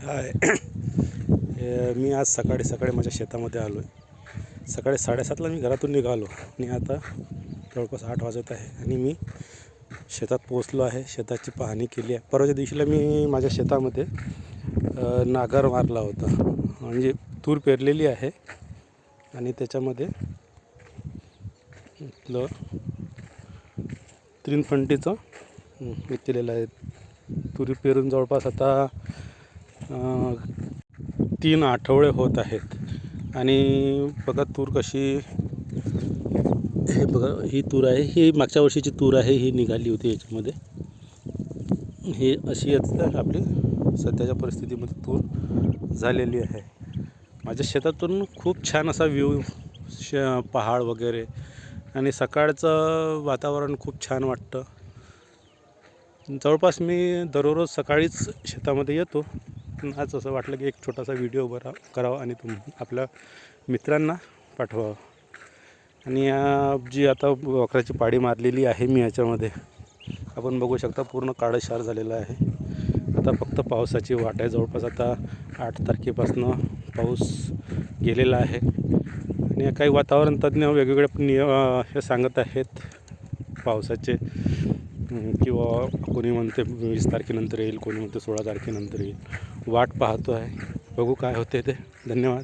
हाय. मी आज सकाळी माझ्या शेतामध्ये आलो आहे. सकाळी 7:30ला मी घरातून निघालो आणि आता जवळपास 8 वाजत आहे आणि मी शेतात पोचलो आहे. शेताची पाहणी केली आहे. परवाच्या दिवशीला मी माझ्या शेतामध्ये नागर मारला होता, म्हणजे तूर पेरलेली आहे आणि त्याच्यामध्ये आपलं त्रिनफंटीचं केलेलं आहे. तुरी पेरून जवळपास आता 3 आठवडे होत आहेत आणि बघा तूर कशी, हे बघा ही तूर आहे, ही मागच्या वर्षीची तूर आहे, ही निघाली होती याच्यामध्ये. ही अशी असतं आपली सध्याच्या परिस्थितीमध्ये तूर झालेली आहे. माझ्या शेतातून खूप छान असा व्ह्यू, पहाड वगैरे आणि सकाळचं वातावरण खूप छान वाटतं. जवळपास मी दररोज सकाळीच शेतामध्ये येतो. आज असं वाटलं की एक छोटासा व्हिडिओ करावा आणि आपल्या मित्रांना पाठवावं. आणि जी आता वखराची पाडी मारलेली आहे मी याच्यामध्ये, आपण बघू शकता पूर्ण काळेशार झालेलं आहे. आता फक्त पावसाची वाट आहे. जवळपास आता 8 तारखेपासून पाऊस गेलेला आहे आणि काही वातावरण तज्ज्ञ वेगवेगळे हे सांगत आहेत पावसाचे, किंवा कोणी म्हणते 20 तारखेनंतर येईल, कोणी म्हणते 16 तारखेनंतर येईल. वाट पाहतो आहे, बघू काय होते ते. धन्यवाद.